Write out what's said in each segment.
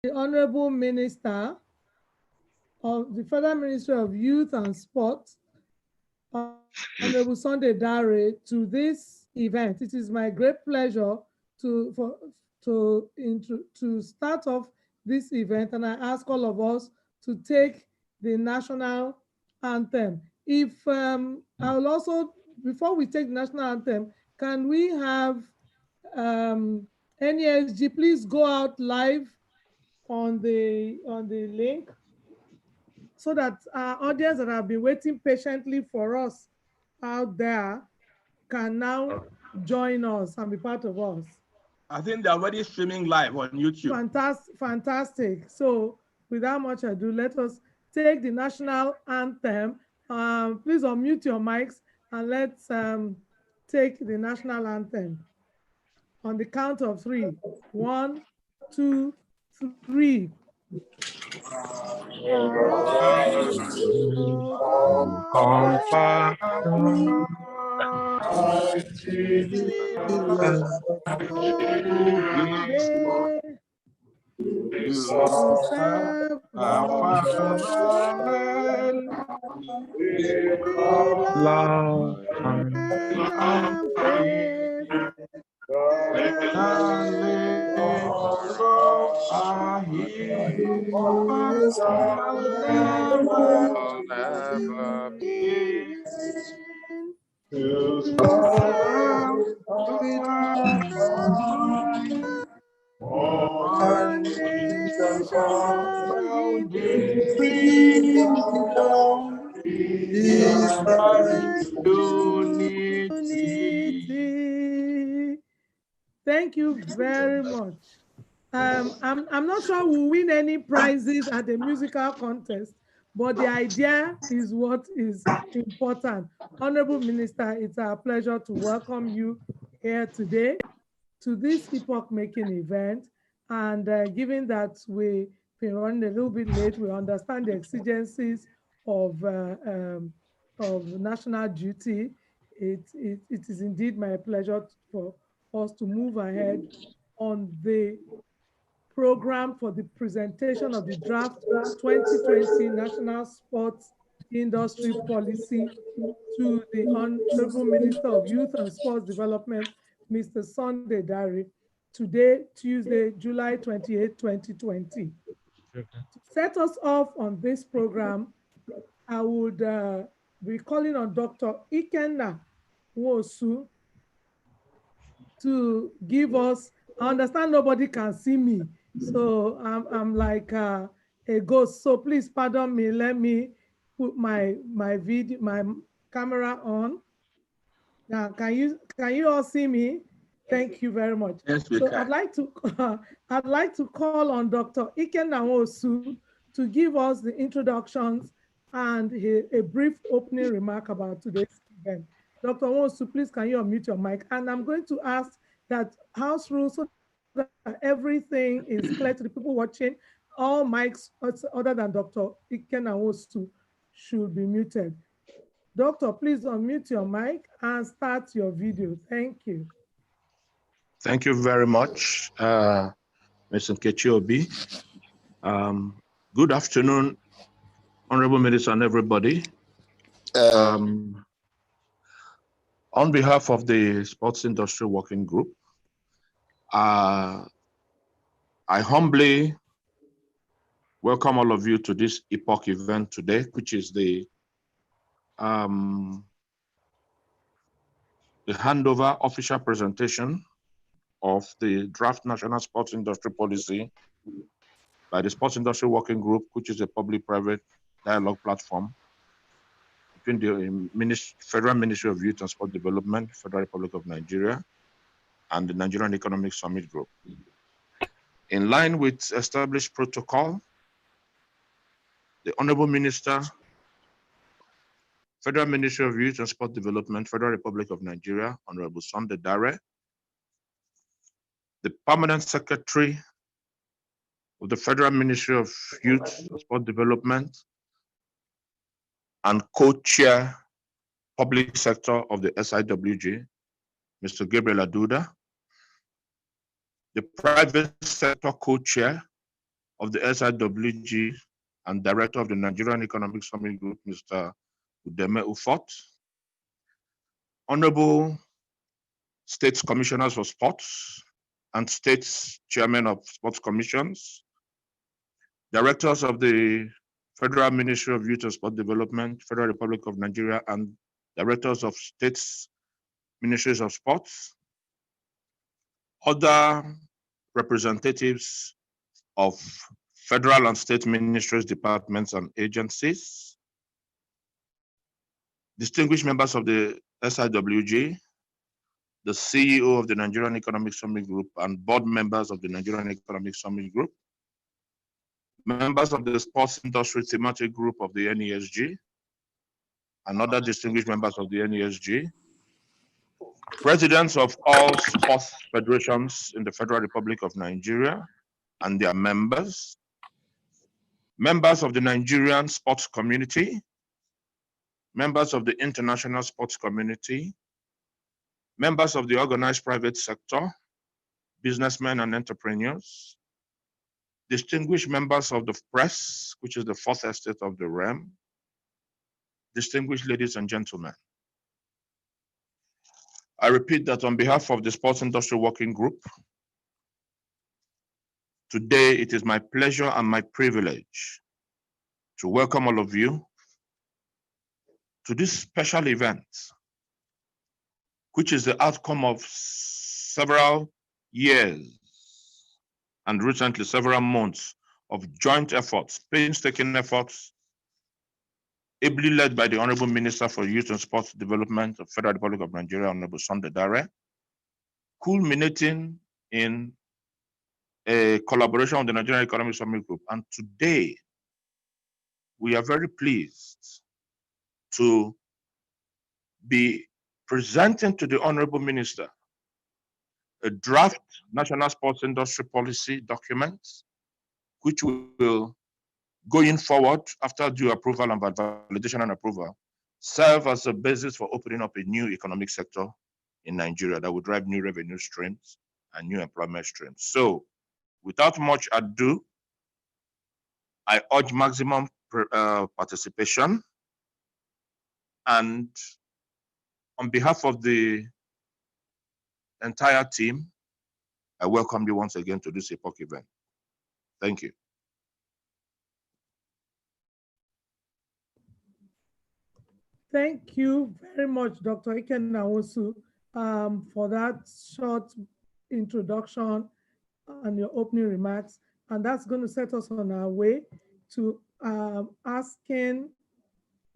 the Honorable Minister of the Federal Ministry of Youth and Sport, Honorable Sunday Dare, to this event. It is my great pleasure to start off this event, and I ask all of us to take the national anthem. If I will also, before we take the national anthem, can we have NESG please go out live on the link, so that our audience that have been waiting patiently for us out there can now join us and be part of us. I think they're already streaming live on YouTube. Fantastic. So without much ado, let us take the national anthem. Please unmute your mics and let's take the national anthem on the count of 3. 1, 2, 3. Thank you very much. I'm not sure we'll win any prizes at the musical contest, but the idea is what is important. Honorable Minister, it's our pleasure to welcome you here today to this epoch-making event. And given that we've been running a little bit late, we understand the exigencies of national duty. It is indeed my pleasure for us to move ahead on the program for the presentation of the draft 2020 National Sports Industry Policy to the Honorable Minister of Youth and Sports Development, Mr. Sunday Dare, today, Tuesday, July 28, 2020. To set us off on this program, I would be calling on Dr. Ikenna Nwosu to give us, I understand nobody can see me, so I'm like a ghost. So please pardon me. Let me put my camera on. Now, can you all see me? Thank you very much. Yes, we so can. I'd like to call on Dr. Ikenna Nwosu to give us the introductions and a brief opening remark about today's event. Dr. Nwosu, please can you unmute your mic? And I'm going to ask that house rules so that everything is clear to the people watching. All mics other than Dr. Ikenna Nwosu should be muted. Doctor, please unmute your mic and start your video. Thank you. Thank you very much, Mr. Nkechi-Obi. Good afternoon, Honorable Minister and everybody. On behalf of the Sports Industry Working Group, I humbly welcome all of you to this epoch event today, which is the handover official presentation of the draft National Sports Industry Policy by the Sports Industry Working Group, which is a public-private dialogue platform between the Federal Ministry of Youth and Sport Development, Federal Republic of Nigeria, and the Nigerian Economic Summit Group. In line with established protocol, the Honorable Minister, Federal Ministry of Youth and Sport Development, Federal Republic of Nigeria, Honorable Sunday Dare, the Permanent Secretary of the Federal Ministry of Youth and Sport Development, and co-chair public sector of the SIWG, Mr. Gabriel Aduda, the private sector co-chair of the SIWG and Director of the Nigerian Economic Summit Group, Mr. Udeme Ufot, Honorable States Commissioners for Sports and States Chairmen of Sports Commissions, Directors of the Federal Ministry of Youth and Sport Development, Federal Republic of Nigeria, and Directors of States Ministries of Sports, other representatives of federal and state ministries, departments, and agencies, distinguished members of the SIWG, the CEO of the Nigerian Economic Summit Group, and board members of the Nigerian Economic Summit Group, members of the Sports Industry Thematic Group of the NESG, and other distinguished members of the NESG, presidents of all sports federations in the Federal Republic of Nigeria and their members, members of the Nigerian sports community, members of the international sports community, members of the organized private sector, businessmen and entrepreneurs, distinguished members of the press, which is the fourth estate of the realm, distinguished ladies and gentlemen. I repeat that on behalf of the Sports Industry Working Group, today it is my pleasure and my privilege to welcome all of you to this special event, which is the outcome of several years and recently several months of joint efforts, painstaking efforts, ably led by the Honorable Minister for Youth and Sports Development of Federal Republic of Nigeria, Honorable Sunday Dare, culminating in a collaboration with the Nigerian Economic Summit Group. And today, we are very pleased to be presenting to the Honorable Minister a draft National Sports Industry Policy document, which will, going forward, after due approval and validation and approval, serve as a basis for opening up a new economic sector in Nigeria that will drive new revenue streams and new employment streams. So, without much ado, I urge maximum participation, and on behalf of the entire team, I welcome you once again to this epoch event. Thank you. Thank you very much, Dr. Ikenna-Nwosu, for that short introduction and your opening remarks. And that's going to set us on our way to asking.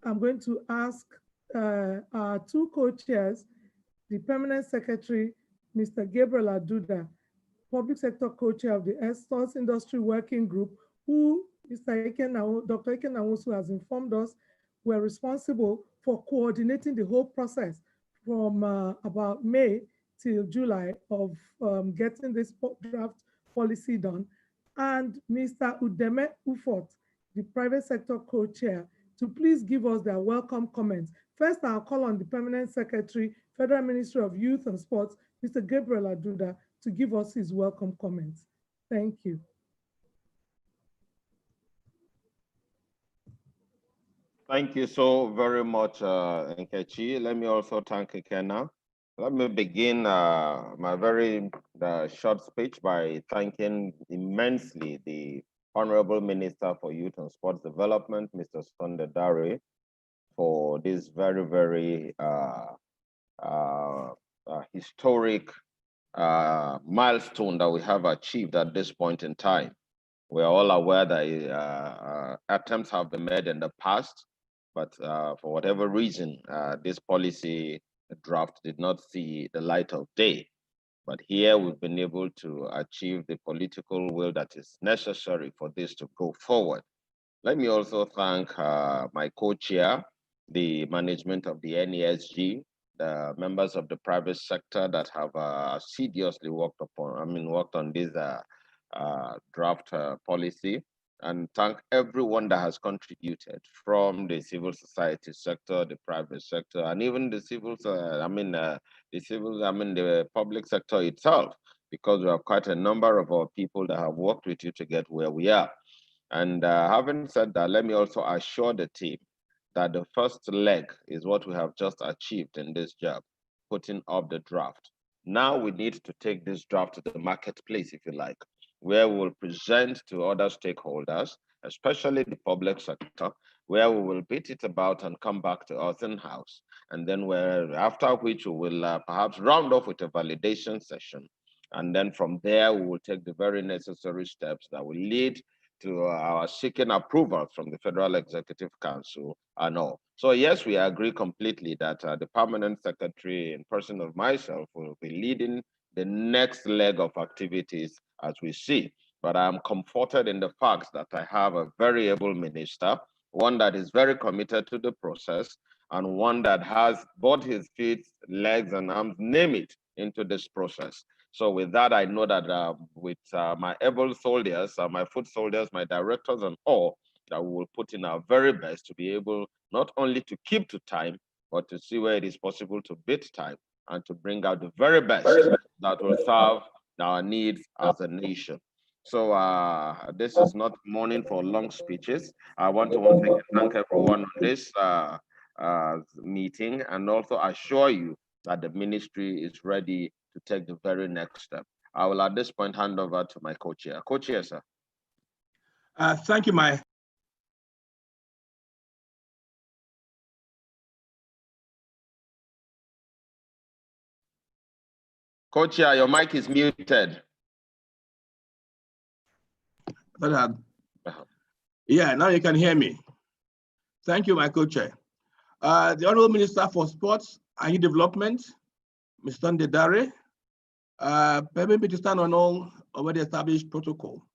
I'm going to ask our two co-chairs, the Permanent Secretary, Mr. Gabriel Aduda, Public Sector Co-Chair of the Sports Industry Working Group, who Dr. Ikenna-Nwosu has informed us were responsible for coordinating the whole process from about May till July of getting this draft policy done, and Mr. Udeme Ufot, the Private Sector Co-Chair, to please give us their welcome comments. First, I'll call on the Permanent Secretary, Federal Ministry of Youth and Sports, Mr. Gabriel Aduda, to give us his welcome comments. Thank you. Thank you so very much, Nkechi. Let me also thank Ikenna. Let me begin my very short speech by thanking immensely the Honorable Minister for Youth and Sports Development, Mr. Sunday Dare, for this very, very historic milestone that we have achieved at this point in time. We are all aware that attempts have been made in the past, but for whatever reason, this policy draft did not see the light of day. But here we've been able to achieve the political will that is necessary for this to go forward. Let me also thank my co-chair, the management of the NESG, the members of the private sector that have assiduously worked on this draft policy, and thank everyone that has contributed, from the civil society sector, the private sector, and even the the public sector itself, because we have quite a number of our people that have worked with you to get where we are. And having said that, let me also assure the team that the first leg is what we have just achieved in this job, putting up the draft. Now we need to take this draft to the marketplace, if you like, where we will present to other stakeholders, especially the public sector, where we will beat it about and come back to us in-house. And then after which we will perhaps round off with a validation session. And then from there, we will take the very necessary steps that will lead to our seeking approval from the Federal Executive Council and all. So yes, we agree completely that the permanent secretary in person of myself will be leading the next leg of activities as we see. But I'm comforted in the fact that I have a very able minister, one that is very committed to the process, and one that has both his feet, legs, and arms, name it, into this process. So with that, I know that with my able soldiers, my foot soldiers, my directors and all, that we will put in our very best to be able not only to keep to time, but to see where it is possible to beat time and to bring out the very best that will serve our needs as a nation. So this is not morning for long speeches. I want to once again thank everyone on this meeting and also assure you that the ministry is ready to take the very next step. I will at this point hand over to my co-chair. Co-chair, sir. Thank you, my Co-chair, your mic is muted. Yeah, now you can hear me. Thank you, my co-chair. The Honorable Minister for Sports and Youth Development, Mr. Ndedare, permit me to stand on all already established protocol.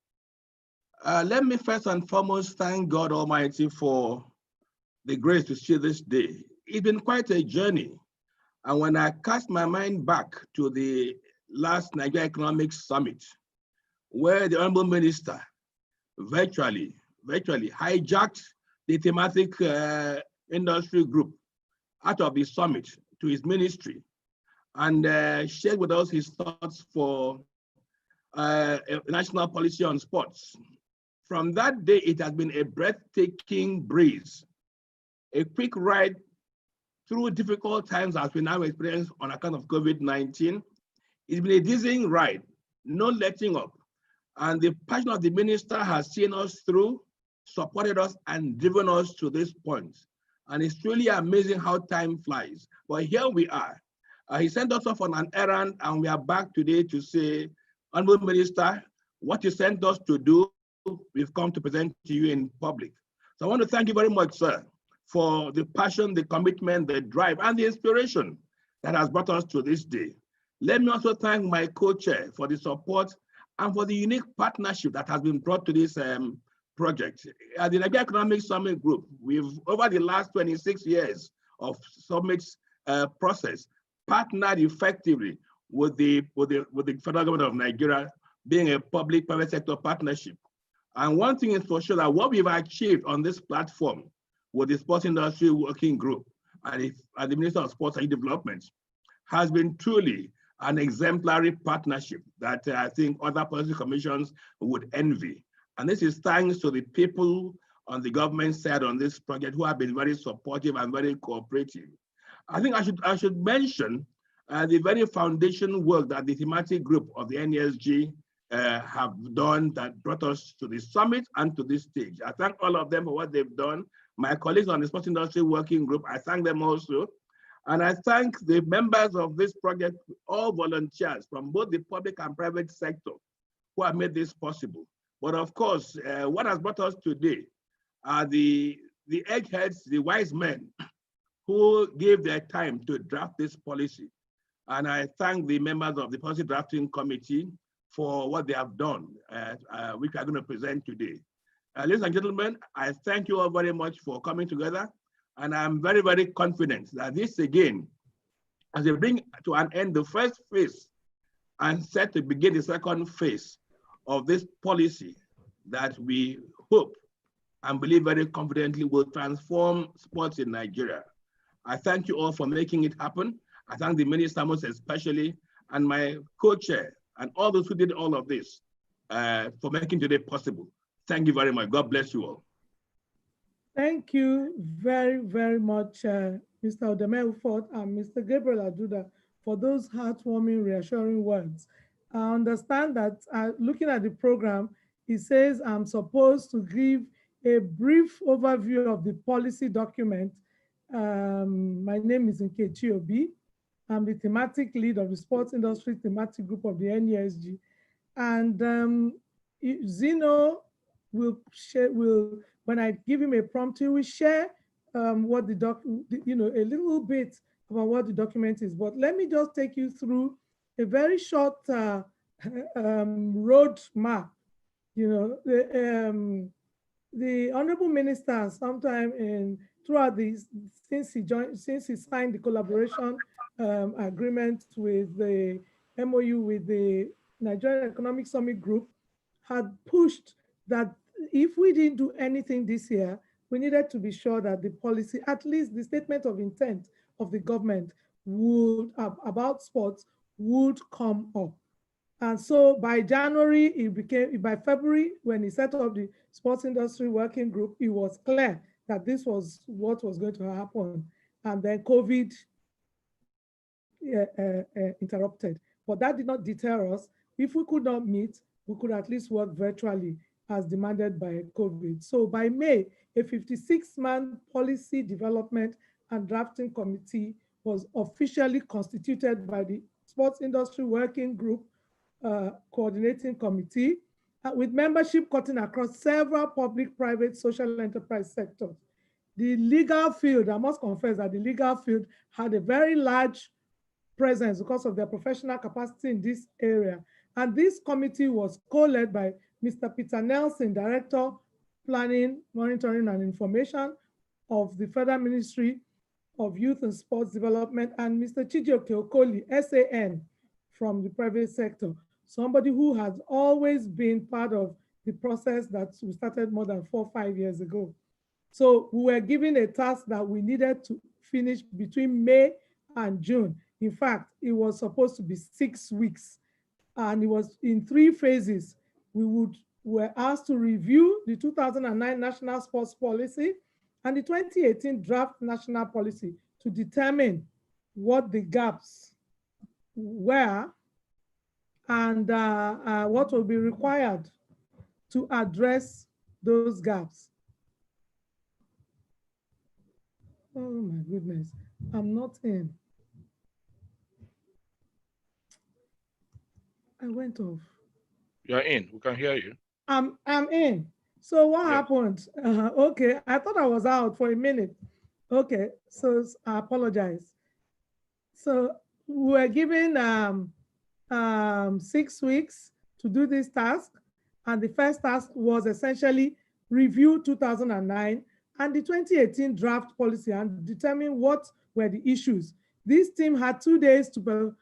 Let me first and foremost thank God Almighty for the grace to see this day. It's been quite a journey. And when I cast my mind back to the last Nigeria Economic Summit, where the Honorable Minister virtually hijacked the thematic industry group out of the summit to his ministry and shared with us his thoughts for national policy on sports. From that day, it has been a breathtaking breeze, a quick ride through difficult times as we now experience on account of COVID-19. It's been a dizzying ride, no letting up. And the passion of the minister has seen us through, supported us, and driven us to this point. And it's truly amazing how time flies. But here we are. He sent us off on an errand, and we are back today to say, Honorable Minister, what you sent us to do, we've come to present to you in public. So I want to thank you very much, sir, for the passion, the commitment, the drive, and the inspiration that has brought us to this day. Let me also thank my co-chair for the support and for the unique partnership that has been brought to this project. At the Nigeria Economic Summit Group, we've, over the last 26 years of summits process, partnered effectively with the federal government of Nigeria, being a public-private sector partnership. And one thing is for sure, that what we've achieved on this platform with the Sports Industry Working Group and the Minister of Sports and Youth Development has been truly an exemplary partnership that I think other policy commissions would envy. And this is thanks to the people on the government side on this project who have been very supportive and very cooperative. I think I should mention the very foundation work that the thematic group of the NESG have done that brought us to the summit and to this stage. I thank all of them for what they've done. My colleagues on the Sports Industry Working Group, I thank them also. And I thank the members of this project, all volunteers from both the public and private sector who have made this possible. But of course, what has brought us today are the eggheads, the wise men who gave their time to draft this policy. And I thank the members of the policy drafting committee for what they have done, which we are going to present today. Ladies and gentlemen, I thank you all very much for coming together. And I'm very, very confident that this again, as we bring to an end the first phase and set to begin the second phase of this policy that we hope and believe very confidently will transform sports in Nigeria. I thank you all for making it happen. I thank the minister most especially, and my co-chair, and all those who did all of this for making today possible. Thank you very much. God bless you all. Thank you very, very much, Mr. Odeme Ufot and Mr. Gabriel Aduda, for those heartwarming, reassuring words. I understand that looking at the program, it says I'm supposed to give a brief overview of the policy document. My name is Nkechi Obi. I'm the thematic lead of the sports industry thematic group of the NESG. And Zeno will share, when I give him a prompt, he will share what a little bit about what the document is. But let me just take you through a very short road map. The Honorable Minister, sometime throughout this, since he signed the collaboration agreement with the MOU with the Nigerian Economic Summit Group, had pushed that if we didn't do anything this year, we needed to be sure that the policy, at least the statement of intent of the government would about sports would come up. And so by January, by February, when he set up the sports industry working group, it was clear that this was what was going to happen. And then COVID interrupted. But that did not deter us. If we could not meet, we could at least work virtually as demanded by COVID. So by May, a 56-man policy development and drafting committee was officially constituted by the Sports Industry Working Group Coordinating Committee, with membership cutting across several public, private, social enterprise sectors. The legal field, I must confess that the legal field had a very large presence because of their professional capacity in this area. And this committee was co-led by Mr. Peter Nelson, Director, Planning, Monitoring and Information of the Federal Ministry of Youth and Sports Development, and Mr. Chijioke Okoli, SAN, from the private sector, somebody who has always been part of the process that we started more than 4 or 5 years ago. So we were given a task that we needed to finish between May and June. In fact, it was supposed to be 6 weeks, and it was in 3 phases. We were asked to review the 2009 National Sports Policy and the 2018 Draft National Policy to determine what the gaps were and what will be required to address those gaps. Oh my goodness, I'm not in. I went off. You're in, we can hear you. I'm in. So what happened? Okay, I thought I was out for a minute. Okay, so I apologize. So we were given 6 weeks to do this task. And the first task was essentially review 2009 and the 2018 draft policy and determine what were the issues. This team had 2 days to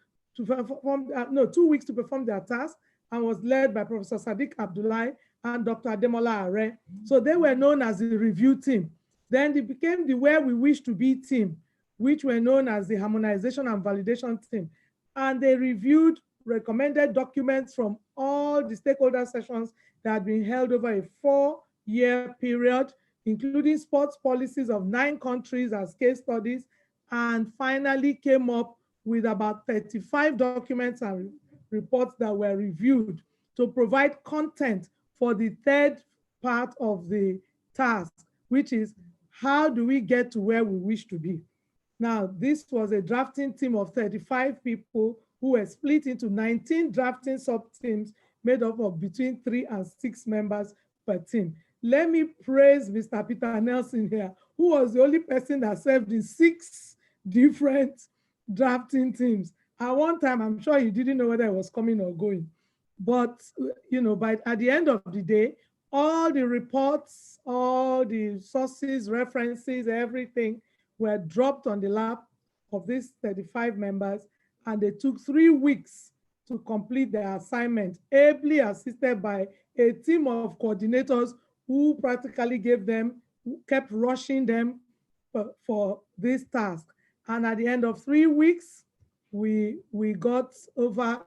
perform, 2 weeks to perform their task, and was led by Professor Sadiq Abdullahi and Dr. Ademola Are. So they were known as the review team. Then they became the Where We Wish to Be team, which were known as the harmonization and validation team. And they reviewed recommended documents from all the stakeholder sessions that had been held over a 4-year period, including sports policies of 9 countries as case studies, and finally came up with about 35 documents and reports that were reviewed to provide content for the 3rd part of the task, which is how do we get to where we wish to be? Now, this was a drafting team of 35 people who were split into 19 drafting sub-teams made up of between 3 and 6 members per team. Let me praise Mr. Peter Nelson here, who was the only person that served in 6 different drafting teams. At one time, I'm sure he didn't know whether it was coming or going. But, at the end of the day, all the reports, all the sources, references, everything were dropped on the lap of these 35 members, and they took 3 weeks to complete their assignment, ably assisted by a team of coordinators who practically kept rushing them for this task. And at the end of 3 weeks, we got over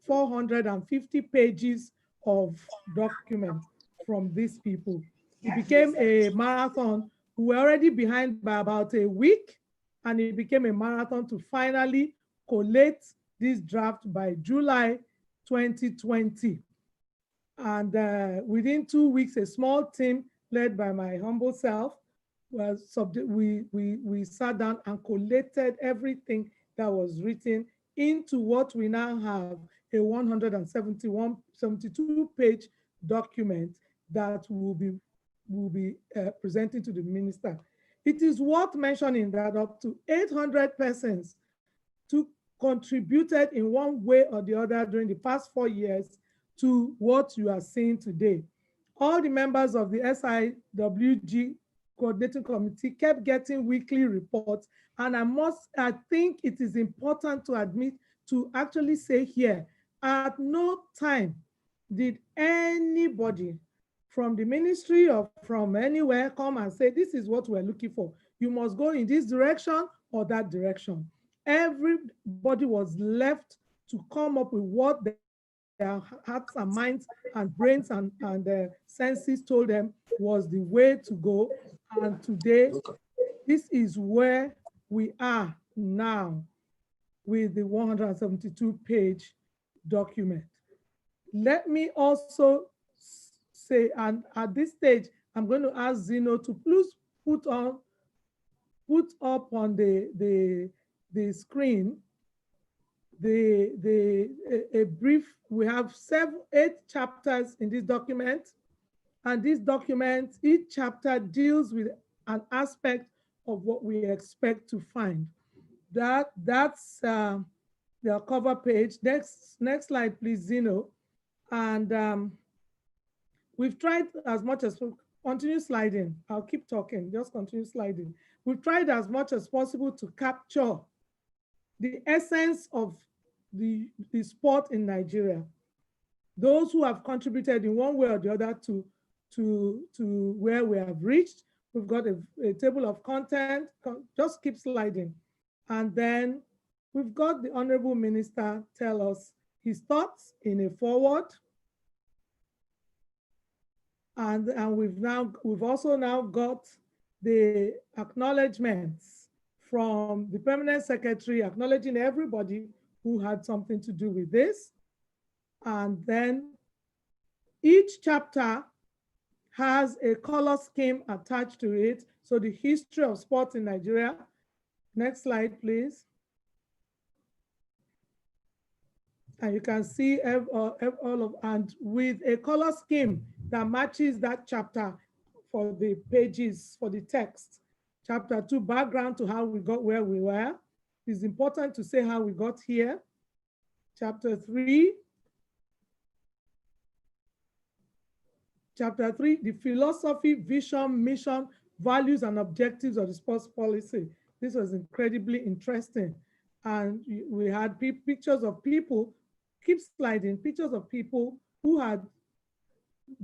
450 pages of documents from these people. It became a marathon. We were already behind by about a week, and it became a marathon to finally collate this draft by July 2020. And within 2 weeks, a small team led by my humble self we sat down and collated everything that was written into what we now have, a 72-page document that will be presenting to the minister. It is worth mentioning that up to 800 persons contributed in one way or the other during the past 4 years to what you are seeing today. All the members of the SIWG coordinating committee kept getting weekly reports, and I think it is important to actually say here, at no time did anybody from the ministry or from anywhere come and say, this is what we're looking for. You must go in this direction or that direction. Everybody was left to come up with what their hearts and minds and brains and senses told them was the way to go. And today, this is where we are now with the 172-page document. Let me also say, and at this stage, I'm going to ask Zeno to please put up on the screen a brief. We have 8 chapters in this document, and this document, each chapter deals with an aspect of what we expect to find. That's the cover page. Next slide, please, Zeno. And we've tried as much as continue sliding. I'll keep talking. Just continue sliding. We've tried as much as possible to capture the essence of the sport in Nigeria. Those who have contributed in one way or the other to where we have reached. We've got a table of content. Just keep sliding. And then we've got the Honorable Minister tell us his thoughts in a forward. And we've also now got the acknowledgements from the Permanent Secretary acknowledging everybody who had something to do with this. And then each chapter has a color scheme attached to it. So the history of sports in Nigeria. Next slide, please. And you can see and with a color scheme that matches that chapter for the pages, for the text. Chapter 2, background to how we got where we were. It's important to say how we got here. Chapter 3, the philosophy, vision, mission, values, and objectives of the sports policy. This was incredibly interesting. And we had pictures of people, keep sliding, pictures of people who had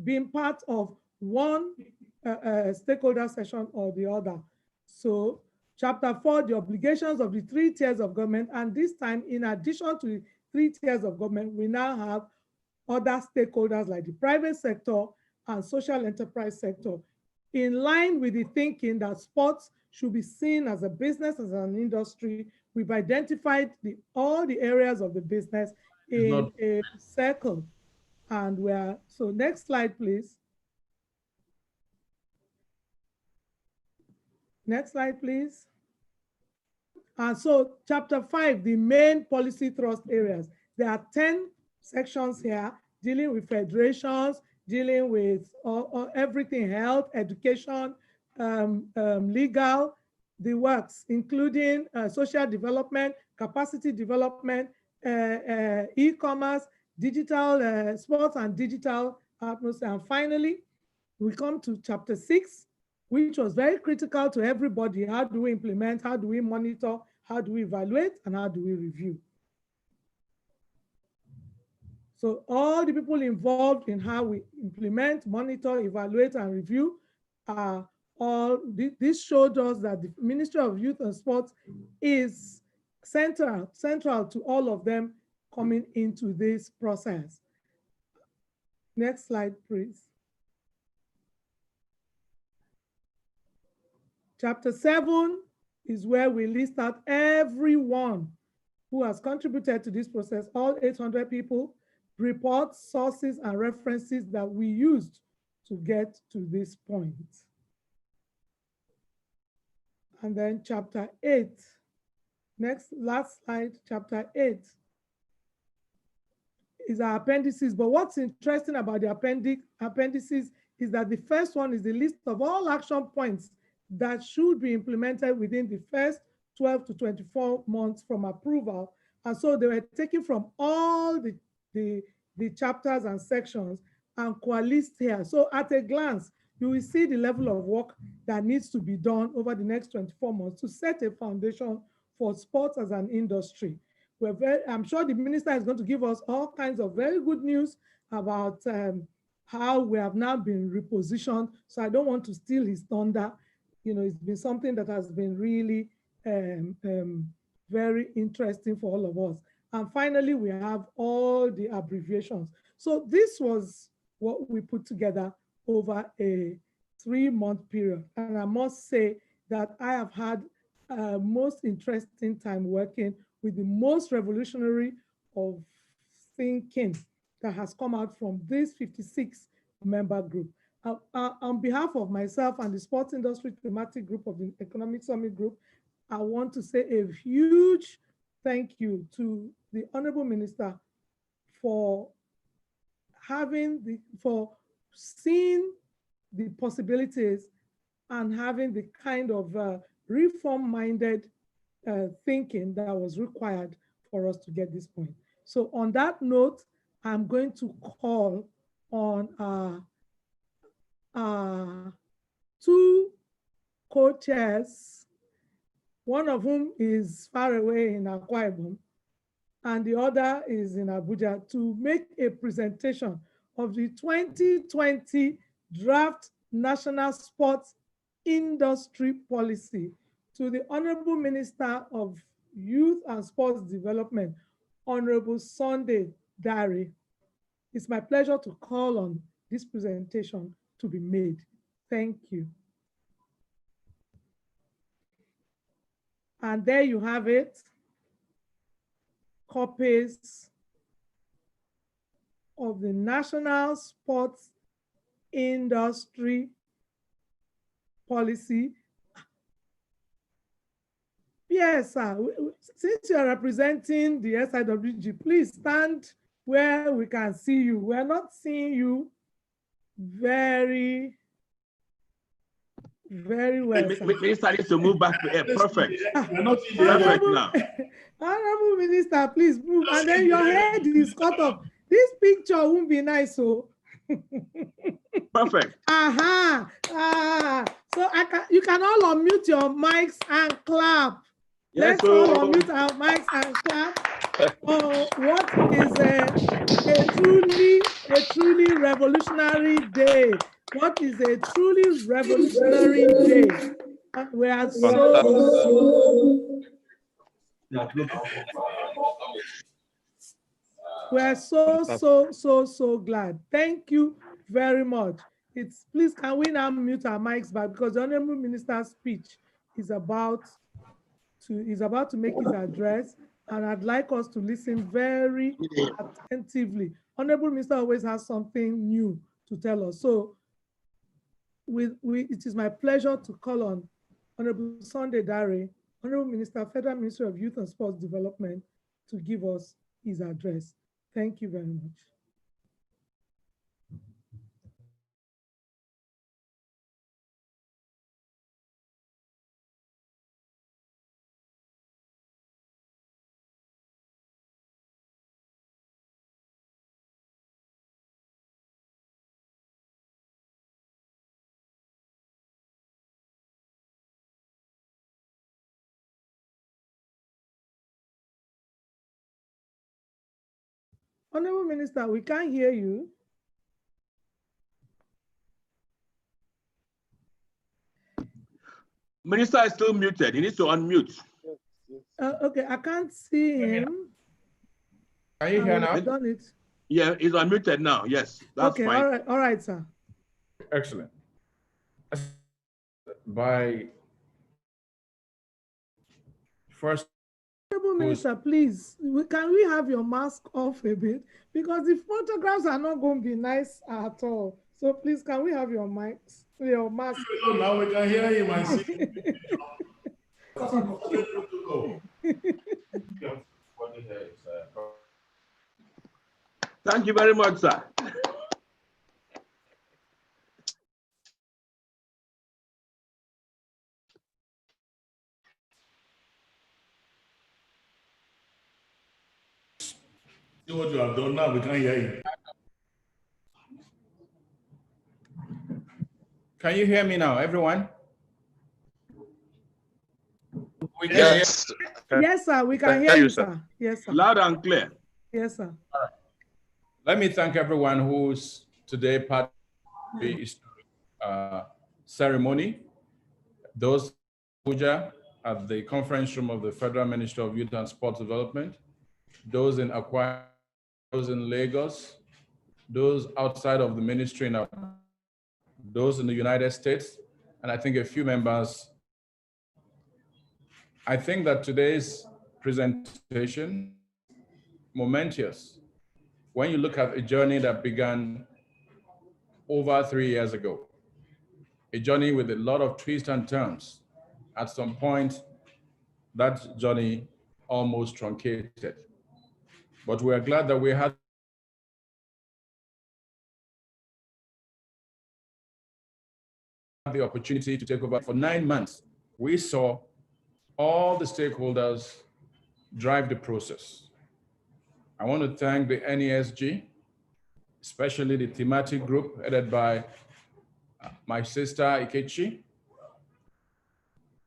been part of one stakeholder session or the other. So chapter 4, the obligations of the 3 tiers of government. And this time, in addition to the 3 tiers of government, we now have other stakeholders like the private sector and social enterprise sector, in line with the thinking that sports should be seen as a business, as an industry. We've identified all the areas of the business in a circle. And so next slide, please. Next slide, please. And so chapter 5, the main policy thrust areas. There are 10 sections here dealing with federations, dealing with everything, health, education, legal, the works, including social development, capacity development, e-commerce, digital sports and digital atmosphere. And finally, we come to chapter 6, which was very critical to everybody. How do we implement? How do we monitor? How do we evaluate? And how do we review? So all the people involved in how we implement, monitor, evaluate, and review are all, this showed us that the Ministry of Youth and Sports is central to all of them coming into this process. Next slide, please. Chapter 7 is where we list out everyone who has contributed to this process, all 800 people, reports, sources, and references that we used to get to this point. And then chapter 8, last slide, chapter 8 is our appendices. But what's interesting about the appendices is that the first one is the list of all action points that should be implemented within the first 12 to 24 months from approval. And so they were taken from all the chapters and sections and coalesced here. So at a glance, you will see the level of work that needs to be done over the next 24 months to set a foundation for sports as an industry. I'm sure the minister is going to give us all kinds of very good news about how we have now been repositioned. So I don't want to steal his thunder. You know, it's been something that has been really very interesting for all of us. And finally, we have all the abbreviations. So this was what we put together over a 3-month period. And I must say that I have had most interesting time working with the most revolutionary of thinking that has come out from this 56-member group. On behalf of myself and the sports industry thematic group of the Economic Summit Group, I want to say a huge thank you to the Honorable Minister for seeing the possibilities and having the kind of reform-minded thinking that was required for us to get this point. So on that note, I'm going to call on two co-chairs, one of whom is far away in Akwa Ibom, and the other is in Abuja, to make a presentation of the 2020 Draft National Sports Industry Policy to the Honorable Minister of Youth and Sports Development, Honorable Sunday Dare. It's my pleasure to call on this presentation to be made. Thank you. And there you have it, copies of the National Sports Industry Policy. Yes, sir. Since you are representing the SIWG, please stand where we can see you. We are not seeing you very well. Minister needs to move back to air. Perfect. Perfect now. Honorable Minister, please move. And then your head is cut off. This picture won't be nice, so. Perfect. So you can all unmute your mics and clap. Yes, Let's all unmute our mics and clap. What is a truly revolutionary day? What is a truly revolutionary day? We are so glad. Thank you very much. Please, can we now mute our mics back, because the Honorable Minister's speech is about to make his address, and I'd like us to listen very attentively. Honorable Minister always has something new to tell us. So it is my pleasure to call on Honorable Sunday Dare, Honorable Minister, Federal Ministry of Youth and Sports Development, to give us his address. Thank you very much. Honorable Minister, we can't hear you. Minister is still muted. He needs to unmute. Okay, I can't see him. Can you hear now? I've done it. Yeah, it's unmuted now. Yes, that's Okay, fine. all right, sir. Excellent. By first, Honorable Minister, please, can we have your mask off a bit? Because the photographs are not going to be nice at all. So please, can we have your mask? Now we can hear him and see. Thank you very much, sir. See what you have done now, we can hear you. Can you hear me now, everyone? Yes. Yes, sir, we can hear you, sir. Yes, sir. Loud and clear. Yes, sir. Let me thank everyone who's today part of the ceremony. Those Abuja at the conference room of the Federal Ministry of Youth and Sports Development, those in Akwa, those in Lagos, those outside of the ministry, those in the United States, and I think a few members. I think that today's presentation momentous when you look at a journey that began over 3 years ago, a journey with a lot of twists and turns. At some point, that journey almost truncated. But we are glad that we had the opportunity to take over. For 9 months, we saw all the stakeholders drive the process. I want to thank the NESG, especially the thematic group headed by my sister Ikechi,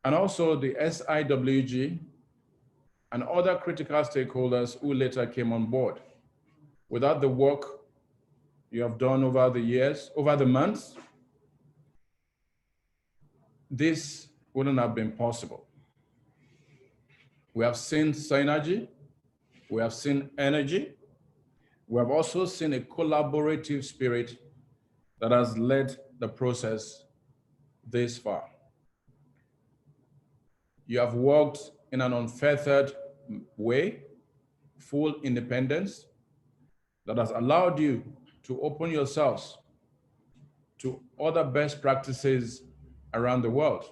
and also the SIWG and other critical stakeholders who later came on board. Without the work you have done over the years, over the months, this wouldn't have been possible. We have seen synergy, we have seen energy, we have also seen a collaborative spirit that has led the process this far. You have worked in an unfettered way, full independence, that has allowed you to open yourselves to other best practices around the world,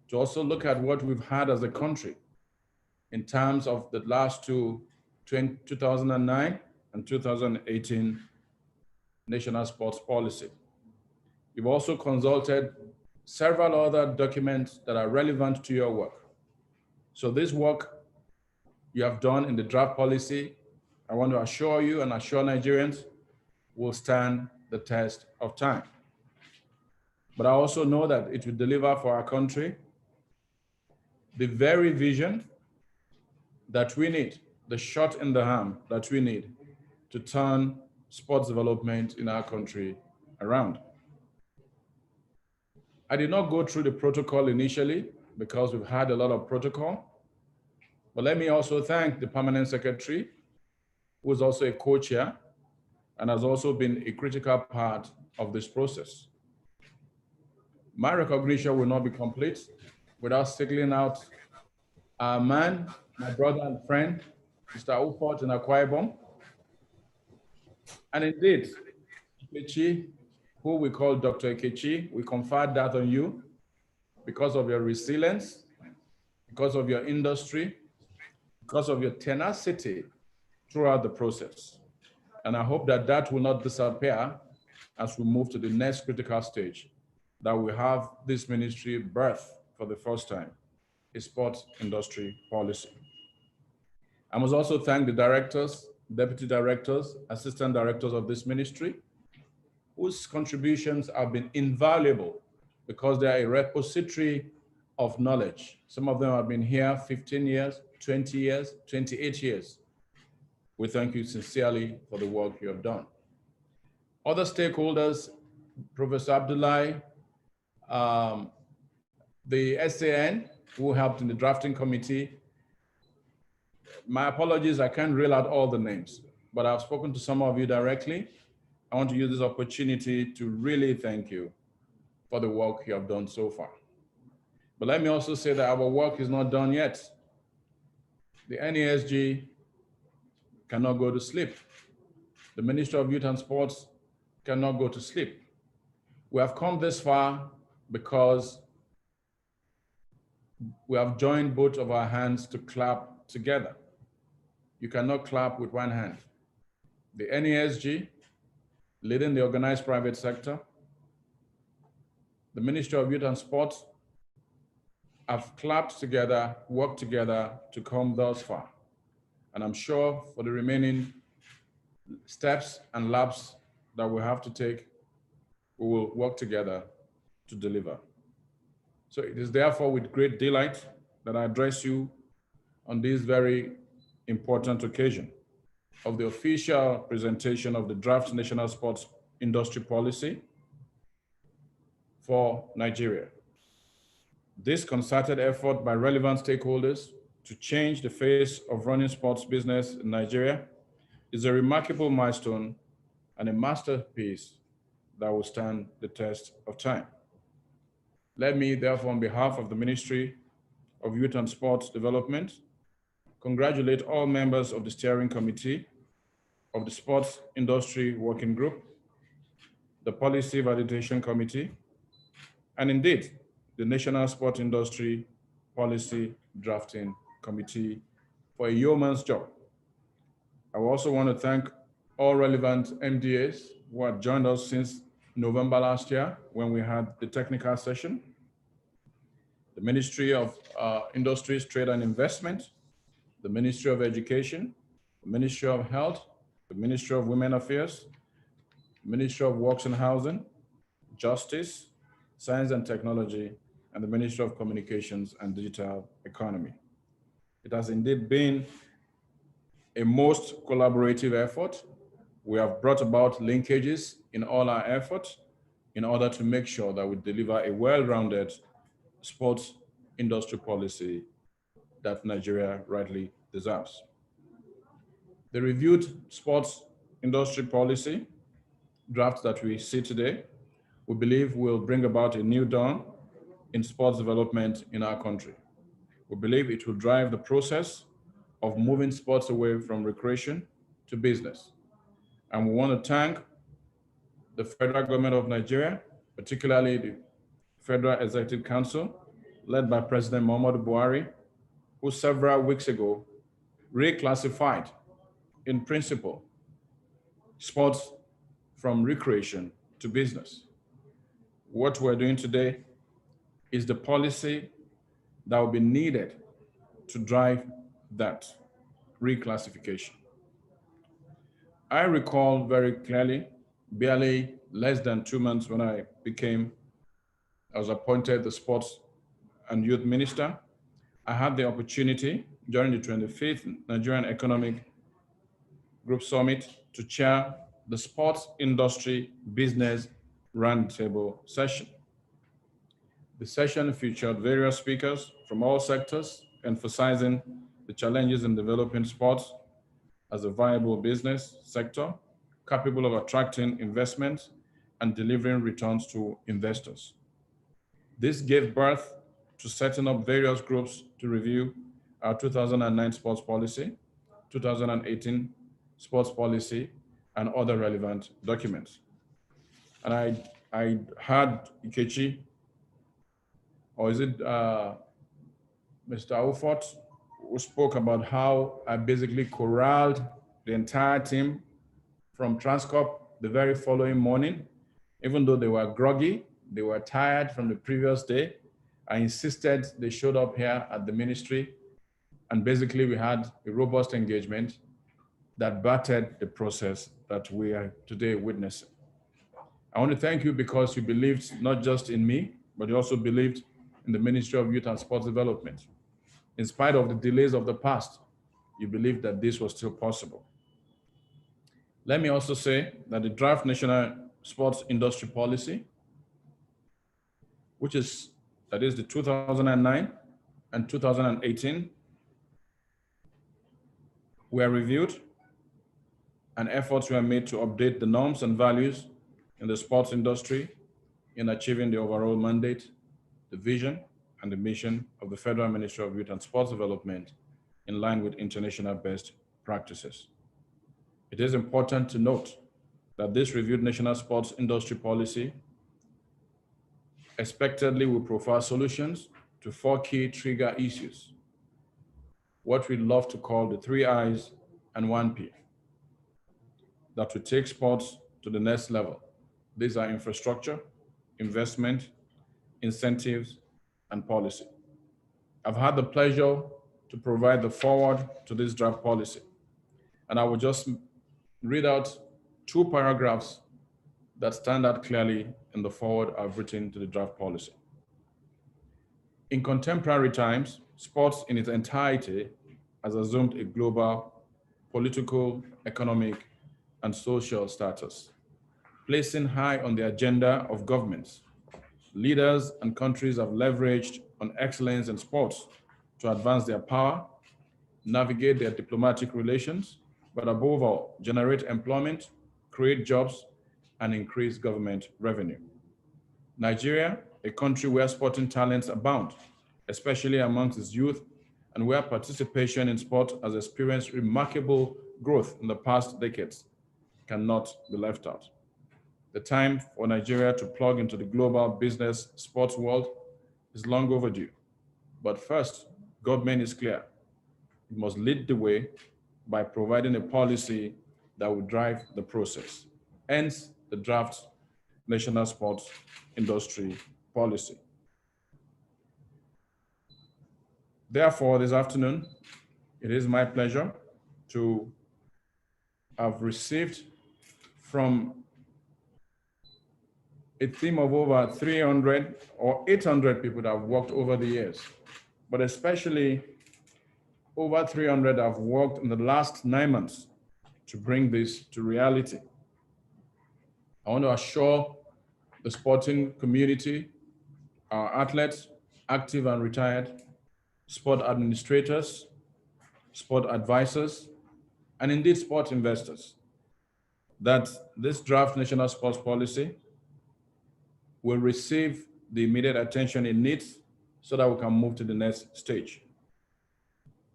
to also look at what we've had as a country in terms of the last 2009 and 2018 National Sports Policy. You've also consulted several other documents that are relevant to your work. So this work you have done in the draft policy, I want to assure you and assure Nigerians, will stand the test of time. But I also know that it will deliver for our country the very vision that we need, the shot in the arm that we need to turn sports development in our country around. I did not go through the protocol initially because we've had a lot of protocol, but let me also thank the permanent secretary, who is also a co-chair and has also been a critical part of this process. My recognition will not be complete without singling out our man, my brother and friend, Mr. Ufot in Akwa Ibom. And indeed, Ikechi, who we call Dr. Ikechi, we confer that on you because of your resilience, because of your industry, because of your tenacity throughout the process. And I hope that that will not disappear as we move to the next critical stage, that we have this ministry birth for the first time, a sports industry policy. I must also thank the directors, deputy directors, assistant directors of this ministry, whose contributions have been invaluable because they are a repository of knowledge. Some of them have been here 15 years, 20 years, 28 years. We thank you sincerely for the work you have done. Other stakeholders, Professor Abdullahi, the SAN, who helped in the drafting committee, My apologies, I can't reel out all the names, but I've spoken to some of you directly. I want to use this opportunity to really thank you for the work you have done so far. But let me also say that our work is not done yet. The NASG cannot go to sleep. The Ministry of Youth and Sports cannot go to sleep. We have come this far because we have joined both of our hands to clap together. You cannot clap with one hand. The NASG, leading the organized private sector, the Ministry of Youth and Sports have clapped together, worked together to come thus far. And I'm sure for the remaining steps and laps that we have to take, we will work together to deliver. So it is therefore with great delight that I address you on this very important occasion of the official presentation of the draft National Sports Industry Policy for Nigeria. This concerted effort by relevant stakeholders to change the face of running sports business in Nigeria is a remarkable milestone and a masterpiece that will stand the test of time. Let me, therefore, on behalf of the Ministry of Youth and Sports Development, congratulate all members of the steering committee of the Sports Industry Working Group, the Policy Validation Committee, and indeed, the National Sport Industry Policy Drafting Committee for a yeoman's job. I also want to thank all relevant MDAs who have joined us since November last year when we had the technical session. The Ministry of Industries, Trade and Investment, the Ministry of Education, the Ministry of Health, the Ministry of Women Affairs, the Ministry of Works and Housing, Justice, Science and Technology, and the Ministry of Communications and Digital Economy. It has indeed been a most collaborative effort. We have brought about linkages in all our efforts in order to make sure that we deliver a well-rounded sports industry policy that Nigeria rightly deserves. The reviewed sports industry policy draft that we see today, we believe will bring about a new dawn in sports development in our country. We believe it will drive the process of moving sports away from recreation to business. And we want to thank the federal government of Nigeria, particularly the Federal Executive Council, led by President Muhammadu Buhari, who several weeks ago reclassified, in principle, sports from recreation to business. What we're doing today is the policy that will be needed to drive that reclassification. I recall very clearly, barely less than 2 months when I was appointed the Sports and Youth Minister, I had the opportunity during the 25th Nigerian Economic Group Summit to chair the Sports Industry Business Roundtable session. The session featured various speakers from all sectors, emphasizing the challenges in developing sports as a viable business sector, capable of attracting investment and delivering returns to investors. This gave birth to setting up various groups to review our 2009 sports policy, 2018 sports policy, and other relevant documents. And I had Ikechi, or is it Mr. Aufort, who spoke about how I basically corralled the entire team from Transcorp the very following morning. Even though they were groggy, they were tired from the previous day, I insisted they showed up here at the ministry, and basically we had a robust engagement that battered the process that we are today witnessing. I want to thank you because you believed not just in me, but you also believed in the Ministry of Youth and Sports Development. In spite of the delays of the past, you believed that this was still possible. Let me also say that the draft National Sports Industry Policy, that is the 2009 and 2018 were reviewed and efforts were made to update the norms and values in the sports industry in achieving the overall mandate, the vision, and the mission of the Federal Ministry of Youth and Sports Development in line with international best practices. It is important to note that this reviewed national sports industry policy expectedly will provide solutions to 4 key trigger issues, what we love to call the 3 I's and 1 P, that will take sports to the next level. These are infrastructure, investment, incentives, and policy. I've had the pleasure to provide the foreword to this draft policy, and I will just read out 2 paragraphs that stand out clearly in the foreword I've written to the draft policy. In contemporary times, sports in its entirety has assumed a global political, economic, and social status, placing high on the agenda of governments. Leaders and countries have leveraged on excellence in sports to advance their power, navigate their diplomatic relations, but above all, generate employment, create jobs, and increase government revenue. Nigeria, a country where sporting talents abound, especially amongst its youth, and where participation in sport has experienced remarkable growth in the past decades, cannot be left out. The time for Nigeria to plug into the global business sports world is long overdue. But first, government is clear. It must lead the way by providing a policy that will drive the process. Hence, the draft National Sports Industry Policy. Therefore, this afternoon, it is my pleasure to have received from a team of over 300 or 800 people that have worked over the years, but especially over 300 have worked in the last 9 months to bring this to reality. I want to assure the sporting community, our athletes, active and retired, sport administrators, sport advisors, and indeed sport investors, that this draft national sports policy will receive the immediate attention it needs so that we can move to the next stage.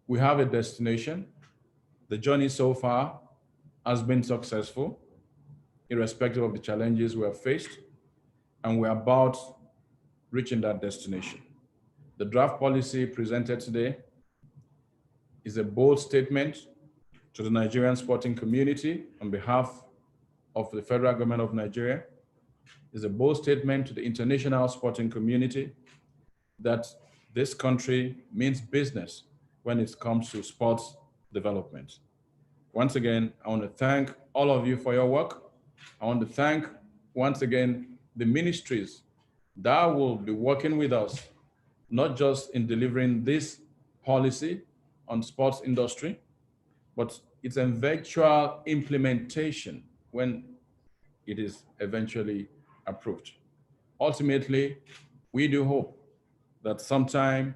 We have a destination. The journey so far has been successful, irrespective of the challenges we have faced, and we're about reaching that destination. The draft policy presented today is a bold statement to the Nigerian sporting community on behalf of the federal government of Nigeria. Is a bold statement to the international sporting community that this country means business when it comes to sports development. Once again, I want to thank all of you for your work. I want to thank once again the ministries that will be working with us, not just in delivering this policy on sports industry, but its eventual implementation when it is eventually approved. Ultimately, we do hope that sometime,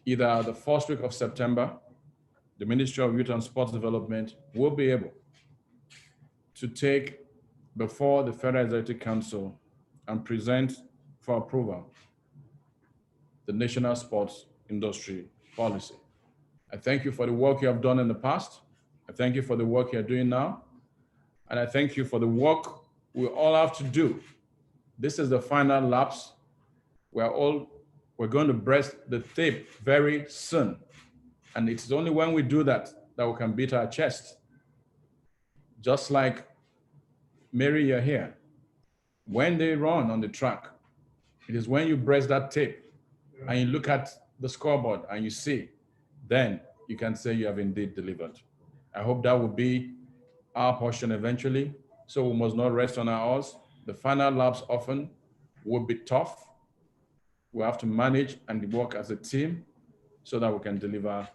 either the first week of September, the Ministry of Youth and Sports Development will be able to take before the Federal Executive Council and present for approval the National Sports Industry Policy. I thank you for the work you have done in the past. I thank you for the work you're doing now. And I thank you for the work we all have to do. This is the final lapse. We're going to breast the tape very soon. And it's only when we do that that we can beat our chest. Just like Mary, you're here. When they run on the track, it is when you breast that tape and you look at the scoreboard and you see, then you can say you have indeed delivered. I hope that will be our portion eventually. So we must not rest on our oars. The final laps often will be tough. We have to manage and work as a team so that we can deliver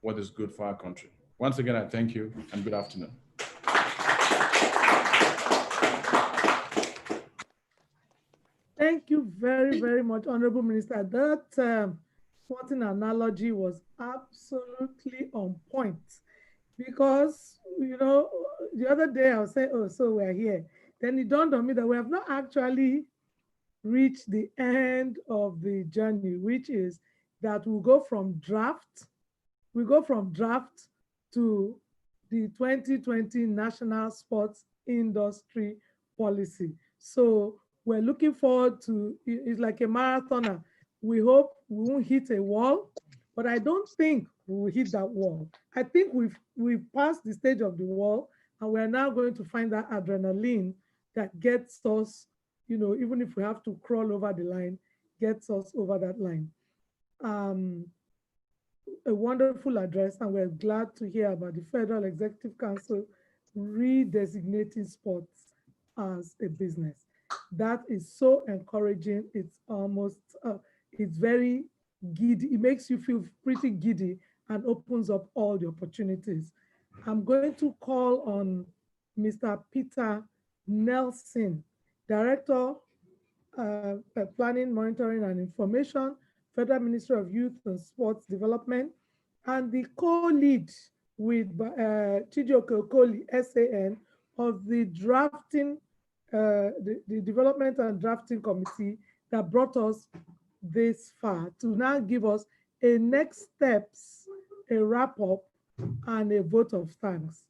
what is good for our country. Once again, I thank you and good afternoon. Thank you very, very much, Honorable Minister. That sporting analogy was absolutely on point because, the other day I was saying, oh, so we're here. Then it dawned on me that we have not actually reached the end of the journey, which is that we go from draft to the 2020 National Sports Industry Policy. So we're looking forward to it's like a marathoner. We hope we won't hit a wall, but I don't think we will hit that wall. I think we've passed the stage of the wall, and we're now going to find that adrenaline that gets us, even if we have to crawl over the line, gets us over that line. Um, a wonderful address, and we're glad to hear about the Federal Executive Council redesignating sports as a business. That is so encouraging. It's almost, it's very giddy. It makes you feel pretty giddy and opens up all the opportunities. I'm going to call on Mr. Peter Nelson, Director Planning, Monitoring, and Information, Federal Ministry of Youth and Sports Development, and the co-lead with Chijioke Okoli, SAN, of the drafting, the Development and Drafting Committee that brought us this far to now give us a next steps, a wrap-up, and a vote of thanks.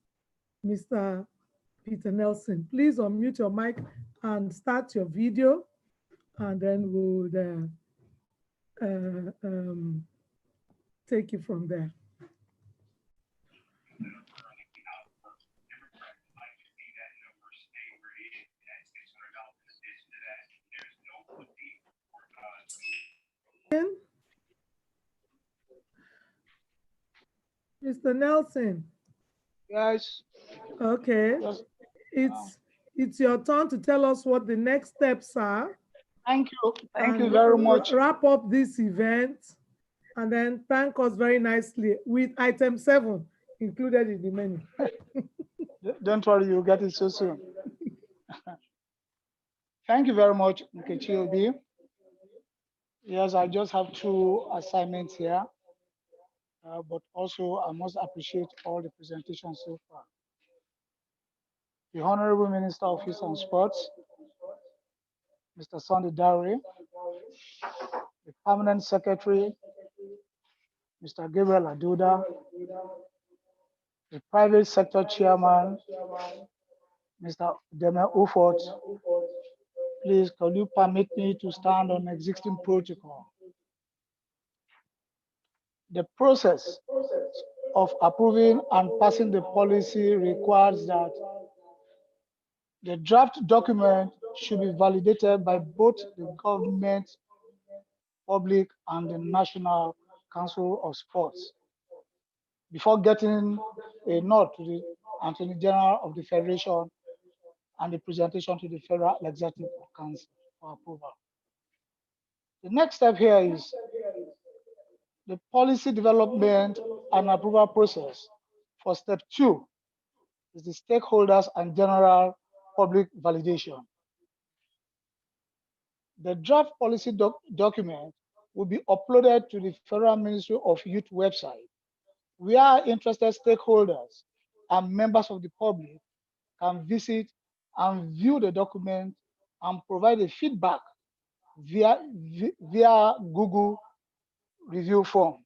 Mr. Peter Nelson, please unmute your mic and start your video, and then we'll take it from there. Mr. Nelson. Yes. Okay. Yes. It's your turn to tell us what the next steps are. Thank you. Thank you very much. Wrap up this event and then thank us very nicely with item 7 included in the menu. Don't worry, you'll get it so soon. Thank you very much, Nkechi Obi. Yes, I just have 2 assignments here, but also I must appreciate all the presentations so far. The Honorable Minister of Youth and Sports, Mr. Sunday Dare, the Permanent Secretary, Mr. Gabriel Aduda, the Private Sector Chairman, Mr. Deme Ufort. Please, can you permit me to stand on existing protocol? The process of approving and passing the policy requires that the draft document should be validated by both the government, public, and the National Council of Sports before getting a nod to the Attorney General of the Federation and the presentation to the Federal Executive Council for approval. The next step here is the policy development and approval process. For step 2 is the stakeholders and general public validation. The draft policy document will be uploaded to the Federal Ministry of Youth website, where interested stakeholders and members of the public can visit and view the document and provide a feedback via Google review form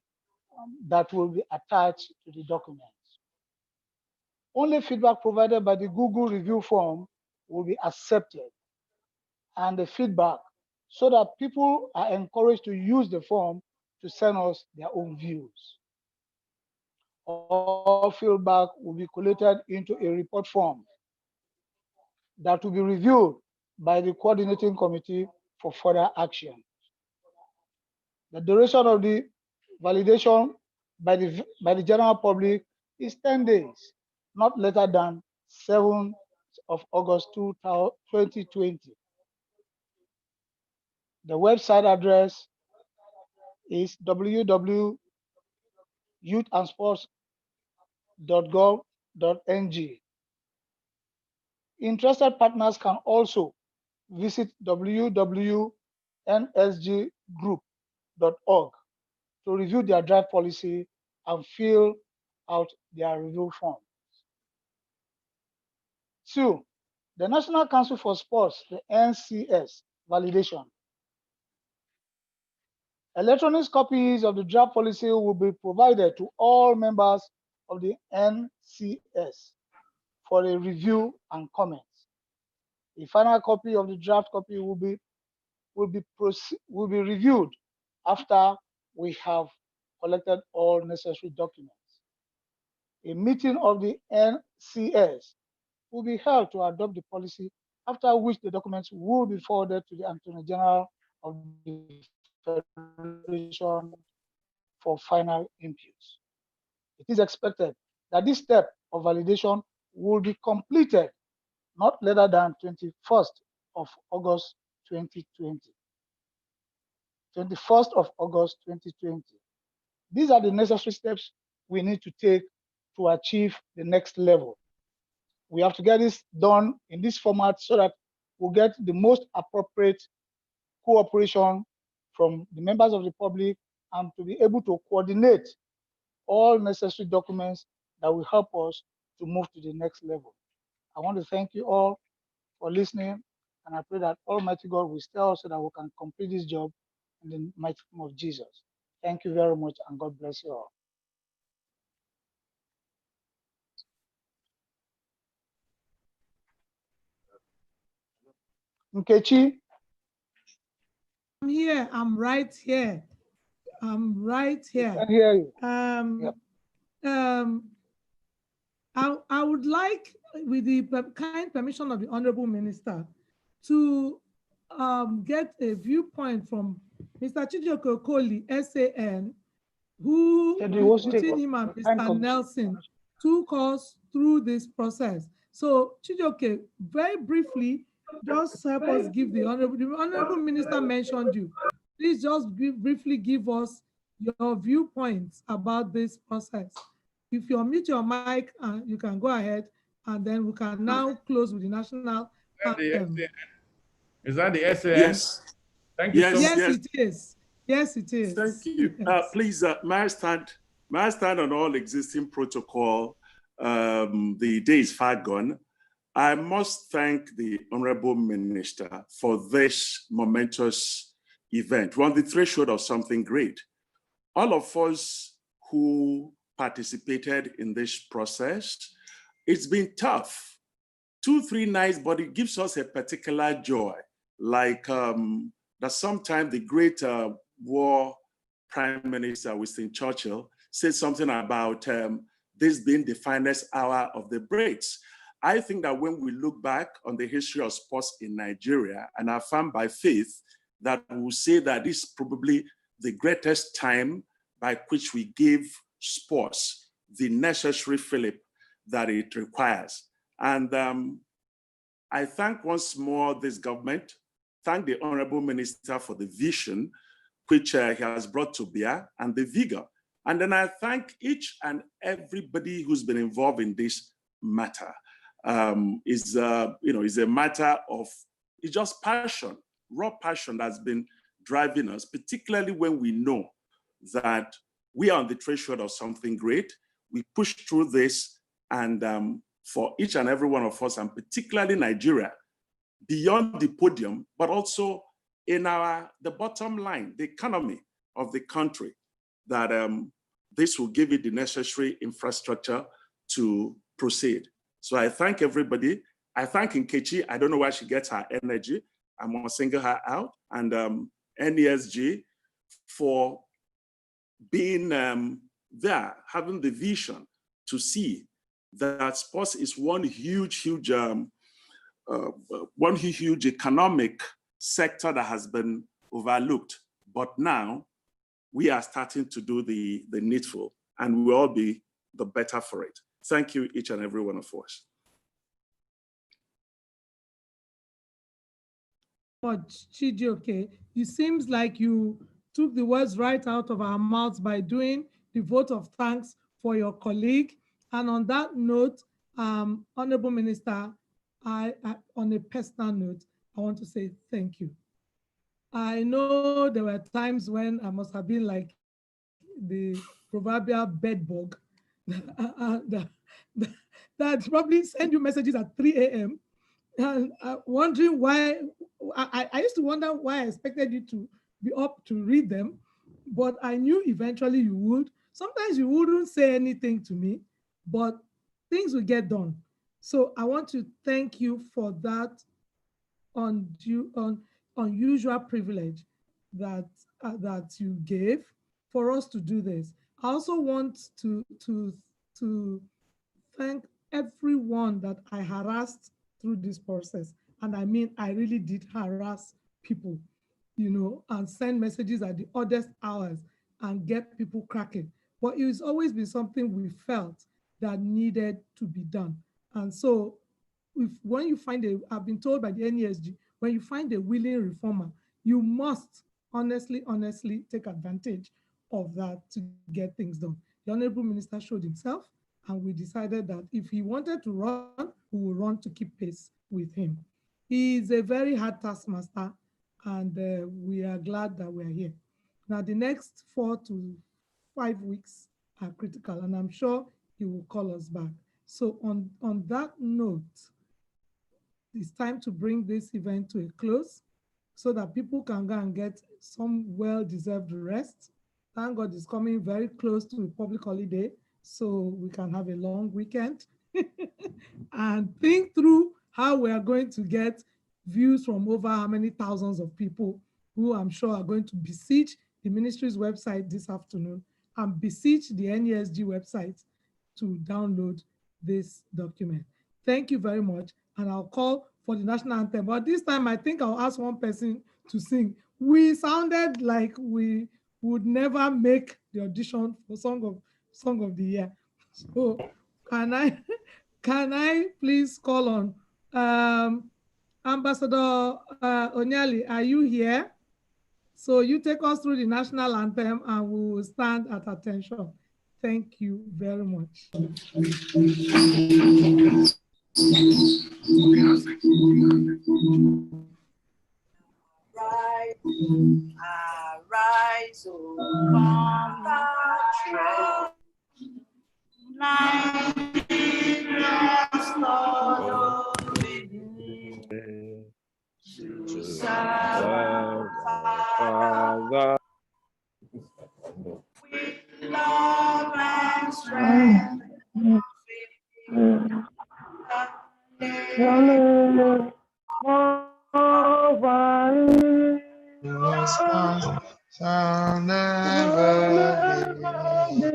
that will be attached to the document. Only feedback provided by the Google review form will be accepted, and the feedback, so that people are encouraged to use the form to send us their own views. All feedback will be collated into a report form that will be reviewed by the coordinating committee for further action. The duration of the validation by the general public is 10 days, not later than 7th of August 2020. The website address is www.youthandsports.gov.ng. Interested partners can also visit www.nsggroup.org to review their draft policy and fill out their review form. 2, the National Council for Sports, the NCS, validation. Electronic copies of the draft policy will be provided to all members of the NCS for a review and comments. A final copy of the draft copy will be reviewed after we have collected all necessary documents. A meeting of the NCS will be held to adopt the policy, after which the documents will be forwarded to the Attorney General of the Federation for final inputs. It is expected that this step of validation will be completed not later than 21st of August 2020. 21st of August 2020. These are the necessary steps we need to take to achieve the next level. We have to get this done in this format so that we'll get the most appropriate cooperation from the members of the public and to be able to coordinate all necessary documents that will help us to move to the next level. I want to thank you all for listening, and I pray that Almighty God will stay us so that we can complete this job in the mighty name of Jesus. Thank you very much, and God bless you all. Nkechi? I'm here. I'm right here. I'm right here. I can hear you. I would like, with the kind permission of the Honorable Minister, to get a viewpoint from Mr. Chijioke Okoli, SAN, who, between him and Mr. Nelson, took us through this process. So, Chijioke, very briefly, just help us give the Honorable Minister mentioned you. Please just briefly give us your viewpoints about this process. If you unmute your mic, you can go ahead, and then we can now close with the national anthem. Is that the SAN? Yes. Thank you so much. Yes, it is. Yes, it is. Thank you. Yes. Please, may I stand on all existing protocol? The day is far gone. I must thank the Honorable Minister for this momentous event. We're on the threshold of something great. All of us who participated in this process, it's been tough. 2-3 nights, but it gives us a particular joy. Like that sometimes the great war Prime Minister Winston Churchill said something about this being the finest hour of the breaks. I think that when we look back on the history of sports in Nigeria, and I affirm by faith that we will say that this is probably the greatest time by which we give sports the necessary fillip that it requires. And I thank once more this government, thank the Honorable Minister for the vision which he has brought to bear and the vigor. And then I thank each and everybody who's been involved in this matter. It's a matter of, it's just passion, raw passion that's been driving us, particularly when we know that we are on the threshold of something great. We push through this, and for each and every one of us, and particularly Nigeria, beyond the podium, but also in the bottom line, the economy of the country, that this will give it the necessary infrastructure to proceed. So I thank everybody. I thank Nkechi. I don't know where she gets her energy. I'm gonna single her out. And NESG for being there, having the vision to see that sports is one huge economic sector that has been overlooked. But now we are starting to do the needful, and we'll all be the better for it. Thank you, each and every one of us. Chijioke, it seems like you took the words right out of our mouths by doing the vote of thanks for your colleague. And on that note, Honorable Minister, on a personal note, I want to say thank you. I know there were times when I must have been like the proverbial bed bug that probably send you messages at 3 a.m. and wondering why. I used to wonder why I expected you to be up to read them, but I knew eventually you would. Sometimes you wouldn't say anything to me, but things will get done. So I want to thank you for that unusual privilege that that you gave for us to do this. I also want to thank everyone that I harassed through this process. And I mean, I really did harass people, you know, and send messages at the oddest hours and get people cracking. But it's always been something we felt that needed to be done. And so when you find I've been told by the NESG, when you find a willing reformer, you must honestly take advantage of that to get things done. The Honorable Minister showed himself, and we decided that if he wanted to run, we will run to keep pace with him. He is a very hard taskmaster, and we are glad that we're here. Now, the next 4 to 5 weeks are critical, and I'm sure he will call us back. So on that note, it's time to bring this event to a close so that people can go and get some well-deserved rest. Thank God it's coming very close to a public holiday, so we can have a long weekend and think through how we are going to get views from over how many thousands of people who I'm sure are going to beseech the ministry's website this afternoon and beseech the NESG website to download this document. Thank you very much. And I'll call for the national anthem. But this time, I think I'll ask one person to sing. We sounded like we would never make the audition for Song of the Year. So can I please call on Ambassador Onyali? Are you here? So you take us through the national anthem and we will stand at attention. Thank you very much. Arise, O compatriot, Nigeria's Lord, to serve Father with love and strength. Shall never be.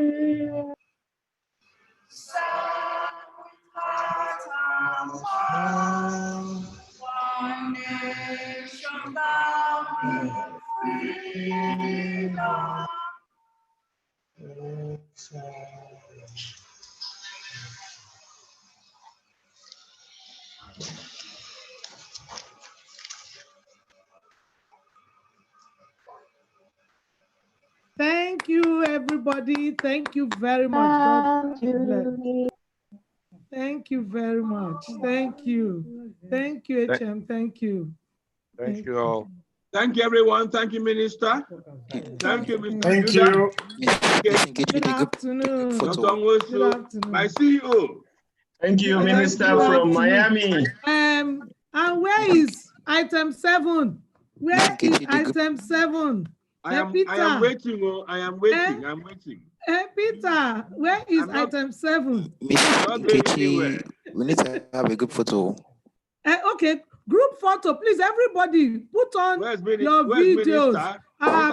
One nation bound in freedom. Thank you, everybody. Thank you very much. God bless. Thank you very much. Thank you. Thank you, HM. Thank you. Thank you all. Thank you, everyone. Thank you, Minister. Thank you, Mr. Thank Judah. you. Good afternoon. Dr. Good Nwosu, afternoon. my CEO. Thank you, Minister from Miami. And where is item 7? Where is item 7? I am waiting. I am waiting. I'm waiting. Peter, where is item 7? Nkechi, we need to have a group photo. Okay, group photo, please. Everybody, put on your videos.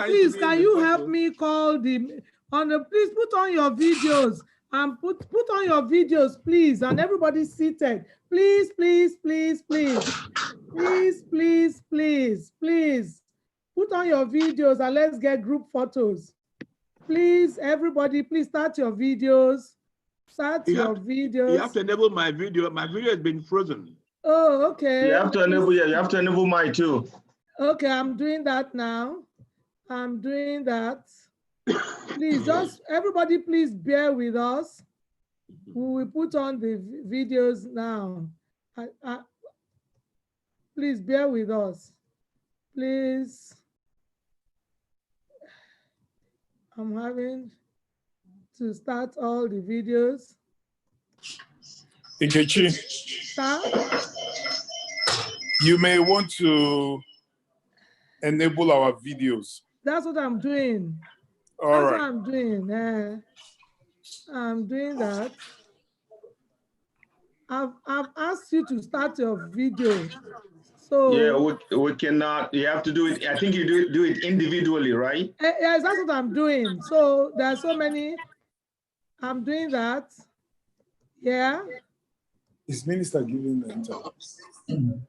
Please, can you help me call the please put on your videos and put on your videos, please. And everybody seated. Please, please, please, please, please, please, please, please. Put on your videos and let's get group photos. Please, everybody, please start your videos. Start your videos. You have to enable my video. My video has been frozen. Oh, okay. You have to enable mine too. Okay, I'm doing that now. I'm doing that. Please, just everybody, please bear with us. We will put on the videos now. Please bear with us. Please. I'm having to start all the videos. Nkechi, Sir? you may want to enable our videos. That's what I'm doing. All That's right. what I'm doing. I'm doing that. I've asked you to start your video. So yeah, we cannot. You have to do it. I think you do it individually, right? yes, that's what I'm doing. So there are so many. I'm doing that. Yeah. Is minister giving the interview?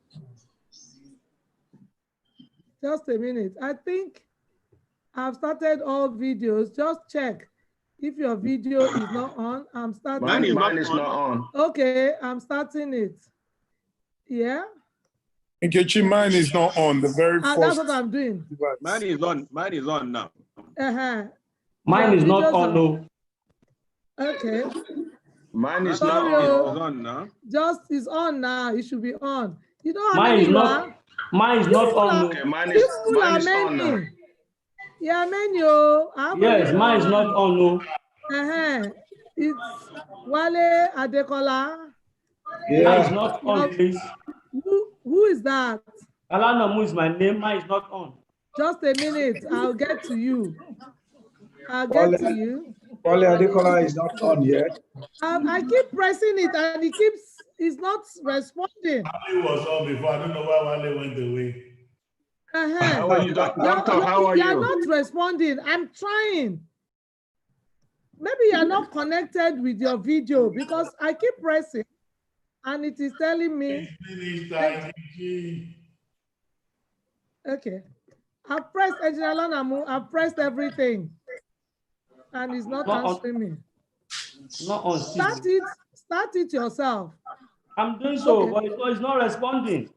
Just a minute. I think I've started all videos. Just check if your video is not on. I'm starting. Mine is not on. Okay, I'm starting it. Yeah. Nkechi, mine is not on. The very first. That's what I'm doing. Device. Mine is on. Mine is on now. Mine is not on. No. Okay. Mine is not on. It's on now. Just is on now. It should be on. You know how Mine many is you not. are? Mine is not on. Okay, mine is on now. Yeah, menu. Yes, mine is not on. No. It's Wale Adekola. Yeah. Mine is not on, please. Who is that? Alanamu is my name. Mine is not on. Just a minute. I'll get to you. I'll get to you. Wale Adekola is not on yet. I keep pressing it and it's not responding. Wale was on before. I don't know why Wale went away. How are you, doctor? How are you? You're not responding. I'm trying. Maybe you're not connected with your video because I keep pressing and it is telling me. Okay. I've pressed Ejinalanamu. I've pressed everything. And it's not answering me. Not on. Start it yourself. I'm doing so, but it's not responding.